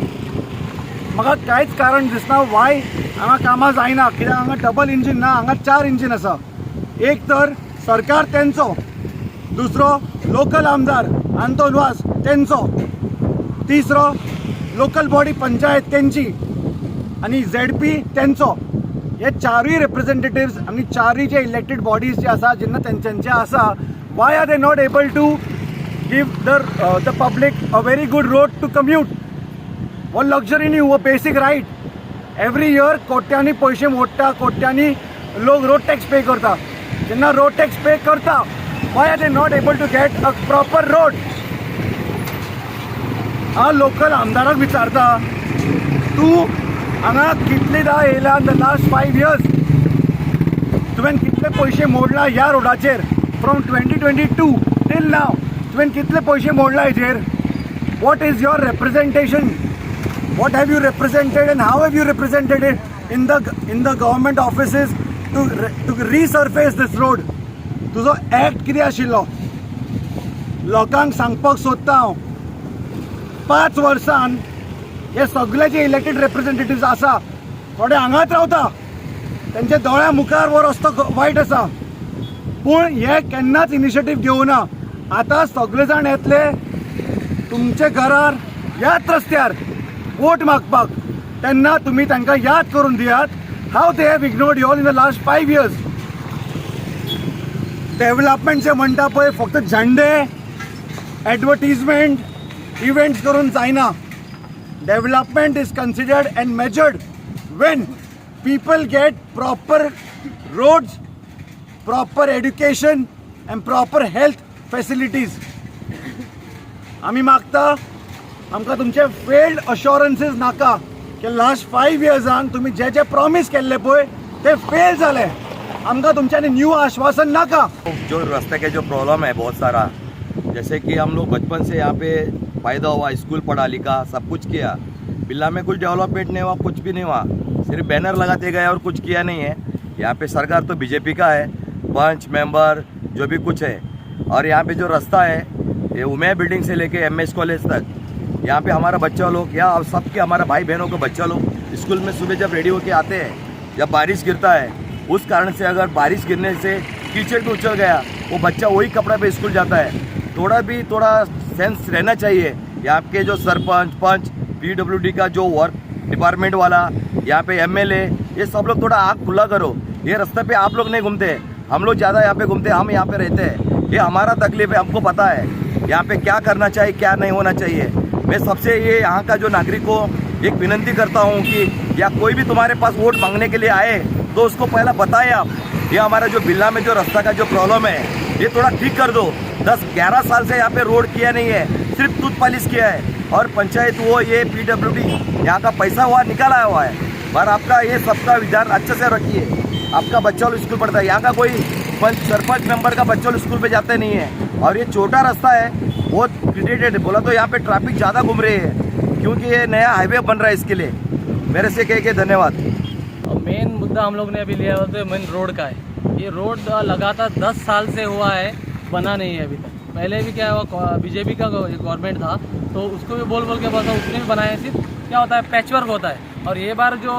म्हाका कांयच कारण दिसना वाय हांगा कामां जायना. कित्याक हांगा डबल इंजीन ना, हांगा 4 इंजीन आसा. एक तर सरकार तेंचो, दुसरो लोकल आमदार आंतोन वास तेंचो, तिसरो लोकल बॉडी पंचायत तेंची, आणि ZP तेंचो. हे चारूय रिप्रेझेंटेटिव्स आणि चारूय जे इलेक्टेड बॉडीज जे आसा, जेन्ना तेंचे आसा, why are they not able to give the public a very good road to commute. हो लक्झरी न्ही, हो बेसीक रायट. एवरी इयर कोट्यांनी पयशे मोडटा, कोट्यांनी लोक रोड टॅक्स पे करता. जेन्ना रोड टॅक्स पे करता, why are they not able to get a proper road. हांव लोकल आमदाराक विचारता, तूं हांगा कितलेदा येयला इन द लास्ट 5 years? तुवें कितले पयशे मोडला ह्या रोडाचेर फ्रॉम 2022 टील नाव? तुवें कितले पयशे मोडला हेजेर? What is your representation? What have you represented and how have you represented it in the government offices to resurface this road? तुजो एक्ट कितें आशिल्लो? लोकांक सांगपाक सोदता हांव, 5 वर्सान हे सगळे जे इलेक्टेड रिप्रेझेंटेटिव्स आसा, थोडे हांगाच रावता, त्यांच्या दोळ्या मुखार हो रस्तो वायट आसा, पूण हे केन्नाच इनिशिएटीव घेवना. आतां सगळे जाण येतले तुमचे घरार ह्याच रस्त्यार वोट मागपाक, तेन्ना तुमी तांकां याद करून दियात how they have ignored you all in the last 5 years. Development जे म्हणटा पळय, फक्त झंडे, ॲडव्हर्टिजमेंट, इव्हेंट्स करून जायना. Development is considered and measured when people get proper roads, proper education and proper health facilities. आम्ही मागता, आमकां तुमचे फेल्ड अश्योरन्सीस नाका की लास्ट 5 years'an तुम्ही जे जे प्रॉमिस केल्ले पळय ते फेल झाले. आमकां तुमच्यानी न्यू आश्वासन नाका. जो रास्ते के जो प्रॉब्लम है बहुत सारा, जैसे कि हम लोग बचपन से यहाँ पे पैदा हुआ, स्कूल पढ़ा लिखा, सब कुछ किया, बिल्ला में कुछ डेवलपमेंट नहीं हुआ, कुछ भी नहीं हुआ, सिर्फ बैनर लगाते गए और कुछ किया नहीं है. यहाँ पे सरकार तो BJP का है, पंच मेंबर जो भी कुछ है. और यहाँ पे जो रास्ता है ये उमेया बिल्डिंग से लेके MS कॉलेज तक, यहाँ पे हमारा बच्चा लोग या सबके हमारा भाई बहनों को बच्चा लोग स्कूल में सुबह जब रेडी होके आते हैं, जब बारिश गिरता है, उस कारण से अगर बारिश गिरने से कीचड़ में उछल गया, वो बच्चा वही कपड़ा पे स्कूल जाता है. थोड़ा सेंस रहना चाहिए. यहाँ के जो सरपंच, पंच, PWD का जो वर्क डिपार्टमेंट वाला, यहाँ पे MLA, ये सब लोग थोड़ा आँख खुला करो. ये रास्ते पे आप लोग नहीं घूमते, हम लोग ज़्यादा यहाँ पे घूमते, हम यहाँ पे रहते हैं. ये हमारा तकलीफ है, हमको पता है यहाँ पे क्या करना चाहिए, क्या नहीं होना चाहिए. मैं सबसे ये यहाँ का जो नागरिक को एक विनंती करता हूँ कि या कोई भी तुम्हारे पास वोट मांगने के लिए आए तो उसको पहला बताएं आप, ये हमारा जो बिल्ला में जो रास्ता का जो प्रॉब्लम है ये थोड़ा ठीक कर दो. 10-11 साल से यहाँ पे रोड किया नहीं है, सिर्फ टूथ पॉलिश किया है, और पंचायत वो ये PWD यहाँ का पैसा हुआ निकाला हुआ है. पर आपका ये सबका विधान अच्छे से रखिए. आपका बच्चा लोग स्कूल पढ़ता है, यहाँ का कोई सरपंच मेंबर का बच्चा लोग स्कूल पे जाते नहीं है. और ये छोटा रास्ता है, बहुत क्रिटिकेटेड है. बोला तो यहाँ पे ट्रैफिक ज़्यादा घूम रही है क्योंकि ये नया हाईवे बन रहा है. इसके लिए मेरे से कह के धन्यवाद. मेन मुद्दा हम लोग ने अभी लिया हुआ तो मेन रोड का है. ये रोड लगातार 10 साल से हुआ है, बना नहीं है अभी तक. पहले भी क्या हुआ, BJP का गवर्नमेंट था तो उसको भी बोल के बस उसने भी बनाया. सिर्फ क्या होता है, पैचवर्क होता है. और ये बार जो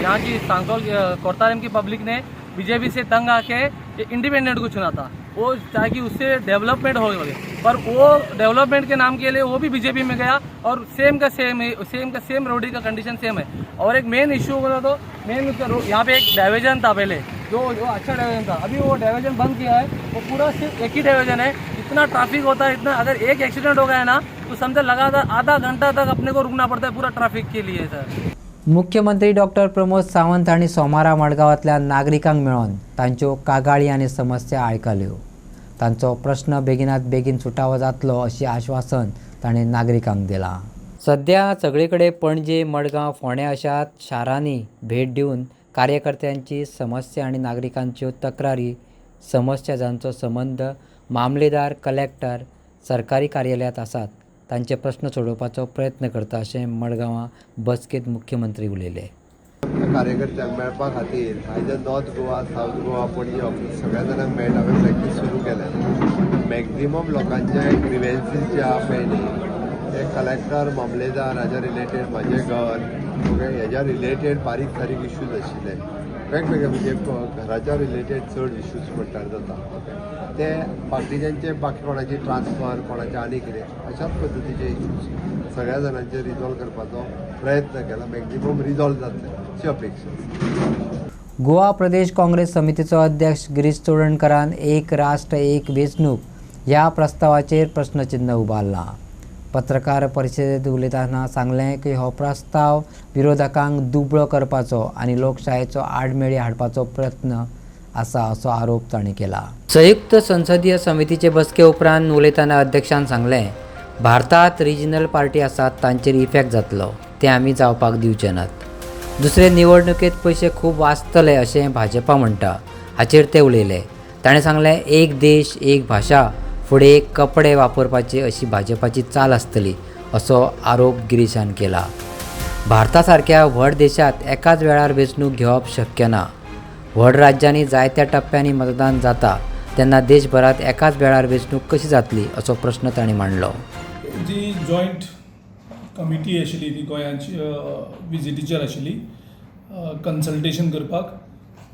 यहाँ की सांकोल कोरतारेम की पब्लिक ने BJP से तंग आके इंडिपेंडेंट को चुना था, वो ताकि उससे डेवलपमेंट हो गए, पर वो डेवलपमेंट के नाम के लिए वो भी बीजेपी में गया और सेम का सेम रोड का कंडीशन सेम है। और एक मेन इशू बोला तो मेन यहाँ पे एक डाइवर्जन था पहले, जो अच्छा डाइवर्जन था, अभी वो डाइवर्जन बंद किया है, वो पूरा सिर्फ एक ही डाइवर्जन है। इतना ट्रैफिक होता है, इतना अगर एक एक्सीडेंट हो गया है ना तो समझो लगातार आधा घंटा तक अपने को रुकना पड़ता है पूरा ट्रैफिक के लिए सर। मुख्यमंत्री डॉक्टर प्रमोद सावंत हांणी सोमारा मडगांवांतल्या नागरिकांक मेळोवन तांच्यो कागाळी आनी समस्या आयकल्यो। तांचो प्रश्न बेगिनात बेगीन सुटावो जातलो अशी आश्वासन ताणें नागरिकांक दिलां। सध्या सगळीकडे पणजे, मडगांव, फोंड्या अशा शारांनी भेट दिवन कार्यकर्त्यांची समस्या आनी नागरिकांच्यो तक्रारी, समस्या जांचो संबंध मामलेदार, कलेक्टर, सरकारी कार्यालयात आसात तांचे प्रश्न सोडोवपाचो प्रयत्न करता अशें मडगांवां बसकेंत मुख्यमंत्री उलयले। कार्यकर्त्यांक मेळपा खातीर आयज north Goa, south Goa, Panaji office सगळ्या जाणांक मेळटावे प्रॅक्टीस सुरू केल्या। मॅक्झिमम लोकांचे ग्रिवेन्सीस जे आहा पळय ते कलेक्टर, मामलेदार हाज्या रिलेटेड म्हाजें घर ओके हेज्या रिलेटेड बारीक सारीक इश्यूज आशिल्ले, वेगवेगळे म्हणजे घराच्या रिलेटेड चड इश्यूज म्हणटार जाता ओके ते बाकीच्यांचे बाकी कोणाची ट्रान्सफर, कोणाचे आनी कितें अशाच पद्दतीचे इश्यूज सगळ्या जाणांचे रिजॉल्व करपाचो प्रयत्न केला। मॅक्झिमम रिजॉल्व जातले अशी अपेक्षा। गोवा प्रदेश काँग्रेस समितीचो अध्यक्ष गिरीश चोडणकरान एक राष्ट्र एक वेंचणूक ह्या प्रस्तावाचेर प्रश्नचिन्ह उबारलां। पत्रकार परिशदेंत उलयतना सांगलें की हो प्रस्ताव विरोधकांक दुबळो करपाचो आनी लोकशायेचो आडमेळी हाडपाचो प्रयत्न आसा असो आरोप तांणी केला। संयुक्त संसदीय समितीचे बसके उपरांत उलयतना अध्यक्षान सांगलें भारतांत रिजनल पार्टी आसात तांचेर इफेक्ट जातलो, ते आमी जावपाक दिवचे नात। दुसरे निवडणुकेंत पयशे खूब वाचतले अशें भाजपा म्हणटा, हाचेर ते उलयले। ताणें सांगलें एक देश एक भाशा फुडें एक कपडे वापरपाची अशी भाजपाची चाल आसतली असो आरोप गिरीशान केला। भारता सारक्या व्हड देशांत एकाच वेळार वेंचणूक घेवप शक्य ना। व्हड राज्यांनी जायत्या टप्प्यांनी मतदान जाता तेन्ना देशभरात एकाच वेळार वेंचणूक कशी जातली असो प्रश्न तांणी मांडलो। जी जॉयंट कमिटी आशिल्ली ती गोंयांची विजिटीचेर आशिल्ली कन्सल्टेशन करपाक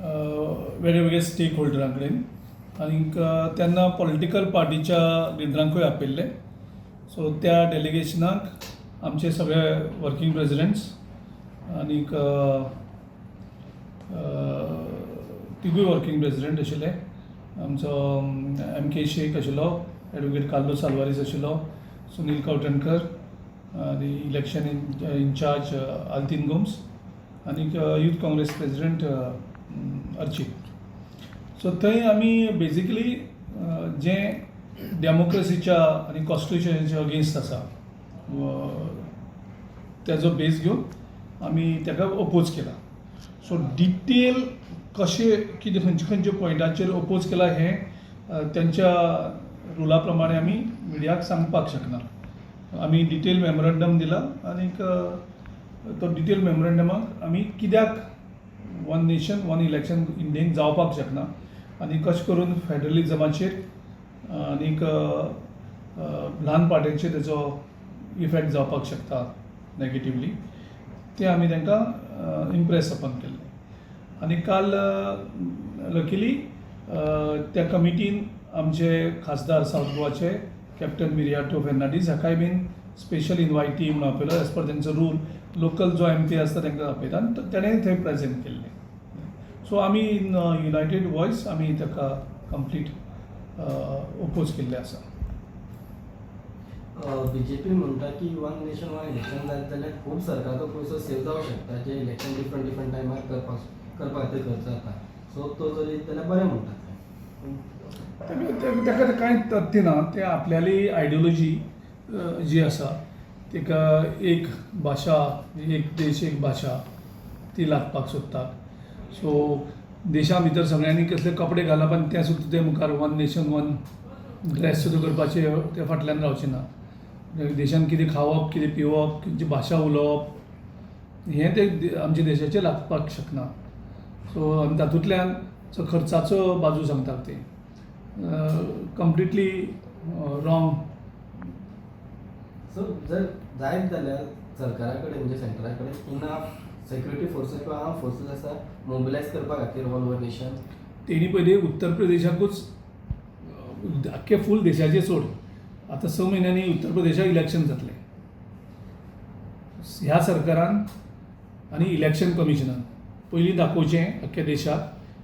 वेगळे वेगळे स्टेक होल्डरां कडेन आनीक तेन्ना पॉलिटिकल पार्टीच्या लिडरांकूय आपयल्ले। सो त्या डेलिगेशनाक आमचे सगळे वर्किंग प्रेसिडेंट्स आनीक तिगूय वर्किंग प्रेसिडेंट आशिल्ले। आमचो MK शेख आशिल्लो, एडवोकेट कार्लोस आल्वारीस आशिल्लो, सुनील कवटणकर आनी इलेक्शन इन्चार्ज आल्तीन गोम्स आनीक youth Congress president Archit. So थंय आमी बेजिकली जें डेमोक्रेसीच्या आनी कॉन्स्टिट्युशनाच्या अगेन्स्ट आसा तेजो बेस घेवन आमी ताका ओपोज केला। सो डिटेल कशे कितें खंयचे खंयचे पॉयंटाचेर ओपोज केला हें तेंच्या रुला प्रमाणे आमी मिडियाक सांगपाक शकना। आमी डिटेल मेमोरंडम दिला आनीक तो डिटेल मेमोरंडमाक आमी कित्याक वन नेशन वन इलेक्शन इंडियेक जावपाक शकना आनी कशें करून फेडरलिजमाचेर आनीक ल्हान पार्ट्यांचेर तेजो इफेक्ट जावपाक शकता नेगेटिवली, ते आमी तांकां इम्प्रेस अपॉन केल्लें। आनी काल लकीली त्या कमिटीन आमचे खासदार सावथ गोवाचे कॅप्टन मिरियाटो फेर्नांडीस हाकाय बीन स्पेशल इन्वायटी म्हणून आपयलो। एज पर तेंचो रूल लोकल जो MP आसता तांकां आपयता आनी तेणें थंय प्रेजेंट केल्लें। सो आमी इन युनायटेड वॉयस आमी ताका कंप्लीट ओपोज केल्ले आसा। BJP म्हणटा की वन नेशन वन इलेक्शन जायत जाल्यार खूब सरकारचो पयसो सेव जावंक शकता, जे इलेक्शन डिफरंट टायमार करपाक खातीर खर्च जाता। सो तो जरी जाल्यार बरें म्हणटा। ताका कांय तथ्य ना, ते आपल्याली आयडियोलॉजी जी आसा ताका एक भाशा एक देश एक भाशा ती लागपाक सोदतात। सो देशा भितर सगळ्यांनी कसले कपडे घालप आनी ते सुद्दां ते मुखार वन नेशन वन ड्रेस सुद्दां करपाचे ते फाटल्यान रावचे ना। देशान कितें खावप, कितें पिवप, खंयची भाशा उलोवप हें ते आमच्या देशाचें लागपाक शकना। सो आमी तातूंतल्यान खर्चाचो बाजू सांगतात ते कंप्लिटली रॉंग। सो जर जायत जाल्यार सरकारा कडेन म्हणजे सेंटरा कडेन इनाफ सेक्युरिटी फोर्सीस किंवा आर्म फोर्सीस आसा मोबिलायज करपा खातीर ऑल ओवर नेशन। तेणी पयलीं उत्तर प्रदेशाकूच अख्खे फूल देशाचे सोड आता 6 म्हयन्यांनी उत्तर प्रदेशाक इलेक्शन जातलें. ह्या सरकारान आनी इलेक्शन कमिशनान पयलीं दाखोवचें अख्ख्या देशाक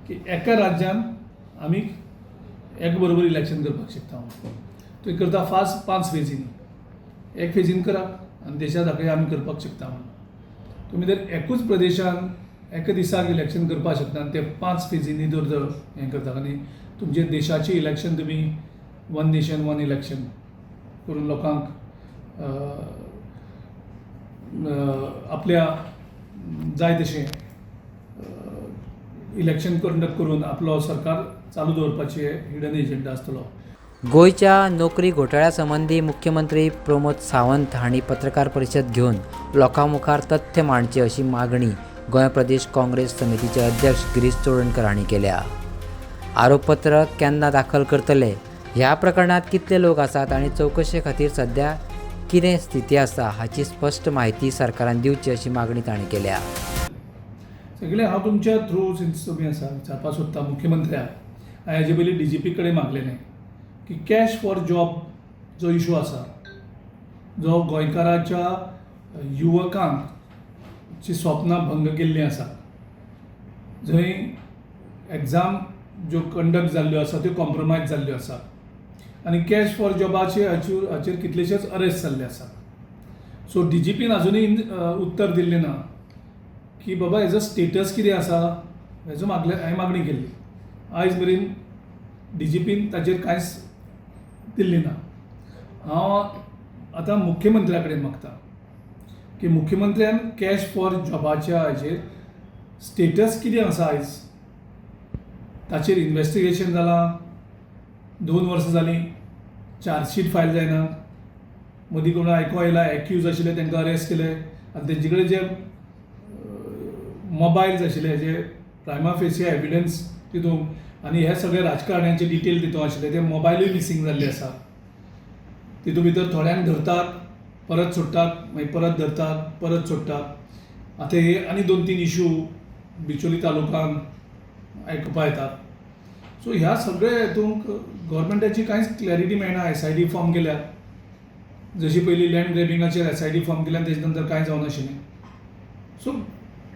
की एका राज्यान आमी एक बरोबर इलेक्शन करपाक शकता. थंय करता फास्ट 5 फेजींनी, एक फेजीन करा आनी देशा दाखय आमी करपाक शकता म्हणून. तुमी जर एकूच प्रदेशान एका दिसाक इलेक्शन करपाक शकता आनी ते 5 फेजींनी जर हें करता आनी तुमचे देशाचें इलेक्शन तुमी 1 नेशन 1 इलेक्शन करून लोकांक आपल्या जाय तशें इलेक्शन कंडक्ट करून आपलो सरकार चालू दवरपाचे हिडन एजेंडा आसतलो. गोयच्या नोकरी घोटाळ्या संबंधी मुख्यमंत्री प्रमोद सावंत हांणी पत्रकार परिशद घेवन लोकां मुखार तथ्य मांडचे अशी मागणी गोंय प्रदेश काँग्रेस समितीचे अध्यक्ष गिरीश चोडणकर हांणी केल्या. आरोपपत्र केन्ना दाखल करतले, ह्या प्रकरणात कितले लोक आसात आनी चवकशे खातीर सध्या कितें स्थिती आसा हाची स्पश्ट म्हायती सरकारान दिवची अशी मागणी तांणी केल्या. सगळे हांव तुमच्या थ्रू सिन्स तुमी आसा विचारपाक सोदता मुख्यमंत्र्याक. हांवें हेजे पयलीं DGP कडेन मागलेलें की कॅश फॉर जॉब जो इशू आसा, जो गोंयकाराच्या युवकांची स्वप्नां भंग केल्लीं आसा, जंय एग्जाम ज्यो कंडक्ट जाल्ल्यो आसा त्यो कॉम्प्रोमायज जाल्ल्यो आसा आनी कॅश फॉर जॉबाचे हाचेर कितलेशेच अरेस्ट जाल्ले आसा. सो DGPन अजुनूय उत्तर दिल्लें ना की बाबा हेजो स्टेटस कितें आसा, हेजो हांवें मागणी केल्ली. आयज मेरेन DGPन ताचेर कांयच दिल्लें ना. हांव आतां मुख्यमंत्र्या कडेन मागता की मुख्यमंत्र्यान कॅश फॉर जॉबाच्या हाचेर स्टेटस कितें आसा आयज, ताचेर इन्वेस्टिगेशन जालां, 2 वर्सां जालीं, चार्जशीट फायल जायना. मदीं कोण आयको येयला एक्यूज आशिल्ले तांकां अरेस्ट केले आनी तेंचे कडेन जे मोबायल्स आशिल्ले, जे प्रायमा फेसिया एविडन्स तितूंत आनी हे सगळे राजकारण्यांचे डिटेल तितूंत आशिल्ले, ते मोबायलूय मिसींग जाल्ले आसा. तितूंत भितर थोड्यांक धरतात, परत सोडटात, मागीर परत धरतात, परत सोडटात. आतां हे आनी 2-3 इशू बिचोली तालुकान आयकुपा येतात. सो ह्या सगळ्या हेतूंक गव्हर्मेंटाची कांयच क्लॅरिटी मेळना. SIT फॉर्म केल्यात, जशी पयलीं लँड ग्रॅबिंगाचेर SIT फॉर्म केल्यान तेजे नंतर कांय जावं नाशिल्लें. सो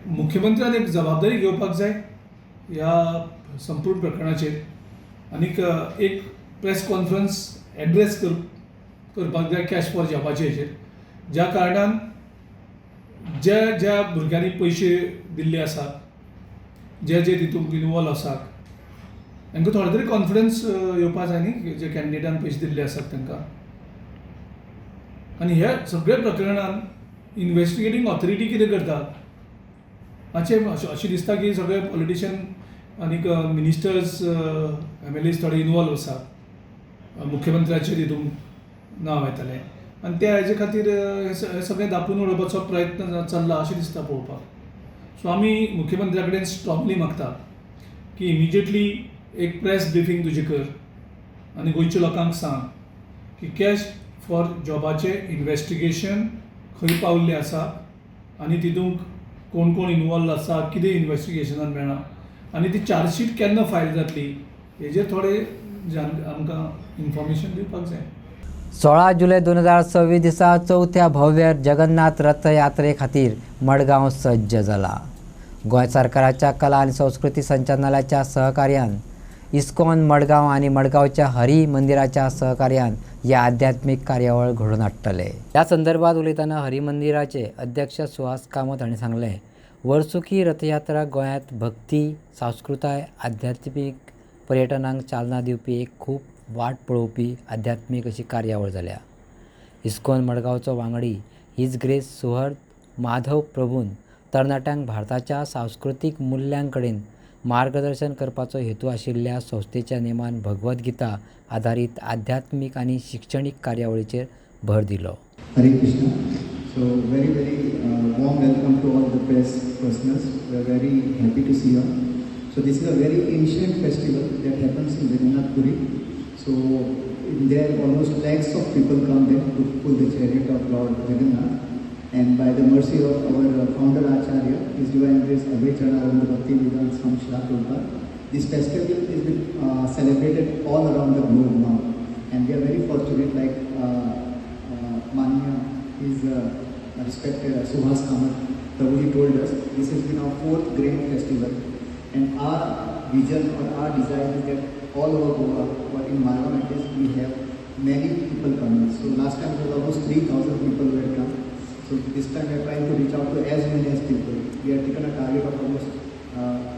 मुख्यमंत्र्यान एक जबाबदारी घेवपाक जाय ह्या संपूर्ण प्रकरणाचेर आनीक एक प्रेस कॉन्फरन्स एड्रेस करपाक जाय कॅश फॉर जॉबाचे हेचेर, ज्या कारणान ज्या भुरग्यांनी पयशे दिल्ले आसात, जे तितूंत इनवॉल्व आसात, तांकां थोडो तरी कॉन्फिडन्स येवपाक जाय न्ही, जे कॅन्डिडेटान पयशे दिल्ले आसात तांकां. आनी ह्या सगळ्या प्रकरणान इन्वेस्टिगेटींग ऑथॉरिटी कितें करता हाचें अशें दिसता की सगळे पॉलिटिशियन आनीक मिनिस्टर्स MLAs थोडे इनवॉल्व आसात. मुख्यमंत्र्याचेर हितूंत नांव येतालें आनी त्या हेजे खातीर हे सगळें धांपून उडोवपाचो प्रयत्न चल्ला अशें दिसता पळोवपाक. सो आमी मुख्यमंत्र्या कडेन स्ट्रॉंगली मागता की इमिजिएटली एक प्रेस ब्रिफींग तुजें कर आनी गोंयच्या लोकांक सांग की कॅश फॉर जॉबाचें इन्वेस्टिगेशन खंय पावल्लें आसा आनी तितूंत कोण कोण इनवॉल्व आसा, कितें इन्वेस्टिगेशनान मेळ्ळां आनी ती चार्जशीट केन्ना फायल जातली हेजेर थोडे आमकां इन्फॉर्मेशन दिवपाक जाय. 16 जुलय 2026 दिसा 4थ्या भव्य जगन्नाथ रथ यात्रे खातीर मडगांव सज्ज जाला. गोंय सरकाराच्या कला आनी संस्कृती संचालनालयाच्या सहकार्यान इस्कॉन मडगांव आनी मडगांवच्या हरी मंदिराच्या सहकार्यान ह्या आध्यात्मीक कार्यावळ घडोवन हाडटले. ह्या संदर्भात उलयतना हरी मंदिराचे अध्यक्ष सुहास कामत हांणी सांगलें, वर्सुकी रथयात्रा गोंयांत भक्ती, संस्कृताय, आध्यात्मीक पर्यटनाक चालना दिवपी एक खूब वाट पळोवपी आध्यात्मीक अशी कार्यावळ जाल्या. इस्कॉन मडगांवचो वांगडी हीज ग्रेस सुहर्द माधव प्रभून तरणाट्यांक भारताच्या सांस्कृतीक मुल्यांक कडेन मार्गदर्शन करपाचो हेतू आशिल्ल्या संस्थेच्या नेमान भगवद गीता आधारीत आध्यात्मीक आनी शिक्षणीक कार्यावळीचेर भर दिलो. हरे Krishna. So very warm welcome to all the press personals. We are very happy to see you. So this is a very ancient festival that happens in Jagannath Puri. So in there almost lakhs of people come there to pull the chariot of Lord Jagannath. And by the mercy of our founder Acharya, His Divine Grace Abhay Chanaranda Bhakti Vedanta Swami Shila Prabhupada, This festival is celebrated all around the globe now, and we are very fortunate. Like Manya, his respected Suhas Kamath, Prabhuji told us, this has been our 4th grand festival, and our vision or our desire is that all over Goa or in Malwa Matters we have many people coming. So last time there was almost 3,000 people who had come. So this time we are trying to reach out to as many as people. We have taken a target of almost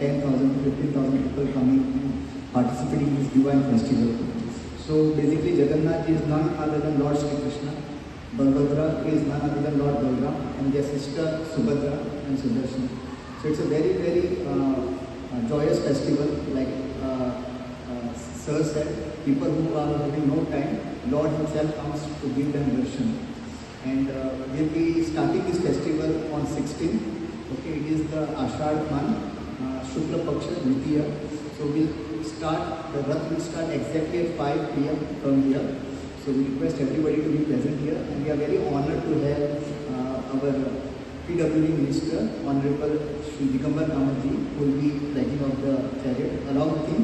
10,000 to 15,000 people coming and participating in this divine festival. So basically Jagannath is none other than Lord Shri Krishna, Balbhadra is none other than Lord Balram, and their sister Subhadra and Sudarshan. So it's a very, very joyous festival. Like Sir said, people who are having no time, Lord himself comes to give them darshan. And we'll be starting this festival on 16th. Okay, it is the Ashad month. Shukla Paksha Dvitiya. So we'll start, the Rath will start exactly at 5 p.m. from here. So we request everybody to be present here, and we are very honored to have our PWD Minister, Honorable Shri Digambar Kamath ji, who will be flagging off the chariot, along with him,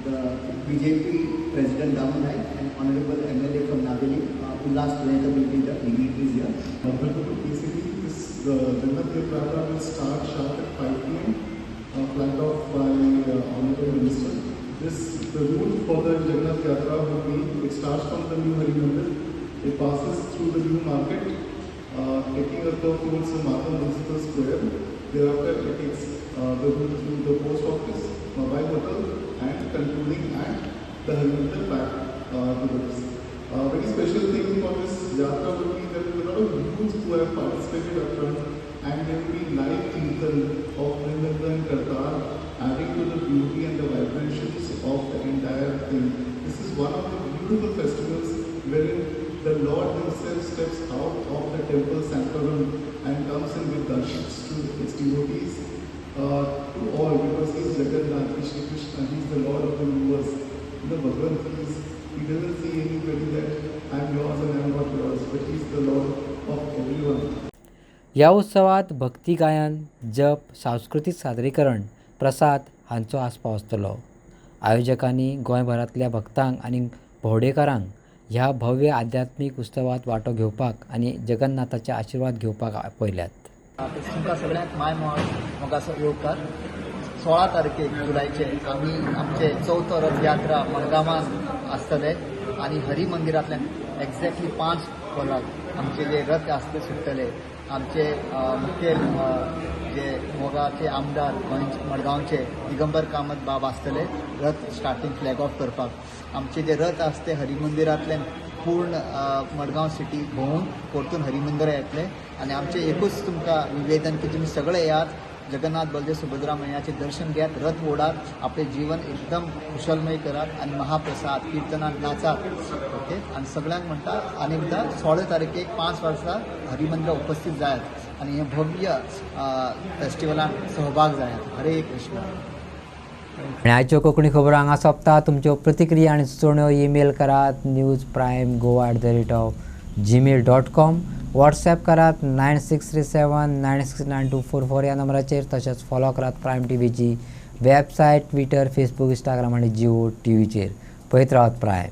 the BJP President Damu Naik and Honorable MLA from Naveli, Ullas Tueta will be the dignitaries here. Basically, this Jagannath Yatra will start sharp at 5 p.m. Flagged off by Honorable Minister. The route for the Jagannath Yatra will be, it starts from the new Hari Mandir, it passes through the new market, taking a curve towards the Mata Municipal Square. Thereafter, it takes the route through the post office, mobile hotel, and concluding at the Hari Mandir back to this. Very special thing for this Yatra will be that there are a lot of youths who have participated up front, and there will be live kirtan of Vrindavan and Kartar, adding to the beauty and the vibrations of the entire thing. This is one of the beautiful festivals wherein the Lord himself steps out of the temple sanctuary and comes in with darshans to its devotees, to all, because he is Jagannath, Shri Krishna, he is the Lord of the universe. The Bhagwan, he doesn't see anybody that I am yours and I am not yours, but he is the Lord of everyone. या उत्सवात भक्ती गायन, जप, सांस्कृतिक सादरीकरण, प्रसाद हांचो आस्पाव आसतलो. आयोजकांनी गोंयभरांतल्या भक्तांक आनी भोवडेकारांक ह्या भव्य आध्यात्मीक उत्सवात वांटो घेवपाक आनी जगन्नाथाचे आशिर्वाद घेवपाक आपयल्यात. तुमकां सगळ्यांक माय मोगाचो येवकार. 16 तारखेक जुलायचे आमी आमचे 4थो रथ यात्रा मडगांवांत आसतले आनी हरी मंदिरांतल्यान एक्झॅक्टली 5 वरांक आमचे जे रथ आसले सुटतले. आमचे मुखेल जे मोगाचे आमदार मडगांवचे दिगंबर कामत बाब आसतले रथ स्टार्टींग फ्लॅग ऑफ करपाक. आमचे जे रथ आसते हरी मंदिरांतल्यान पूर्ण मडगांव सिटी भोंवून परतून हरी मंदिरा येतले आनी आमचें एकूच तुमकां निवेदन की तुमी सगळे यात, जगन्नाथ बलदेव सुभद्रा मैयाचे दर्शन घेयात, रथ ओडात, आपले जीवन एकदम कुशलमय करात आणि महाप्रसाद कीर्तनात नाचात. ओके, आणि सगळ्यांक म्हणटा अनेकदा 16 तारखेक 5 वर्सां हरी मंदिरा उपस्थित जायात आणि हे भव्य फेस्टिवलान सहभाग जायात. हरे कृष्ण. आणि आयच्यो कोंकणी खबरो हांगा सोंपता. तुमच्यो प्रतिक्रिया आनी सुचोवण्यो ईमेल करात newsprimegoa@gmail.com. व्हॉट्सॲप करात 9637969244 ह्या नंबराचेर. तशेंच फॉलो करात प्रायम टीव्हीची वेबसायट, ट्विटर, फेसबूक, इंस्टाग्राम आनी जिओ टीव्हीचेर. पळयत रावत प्रायम.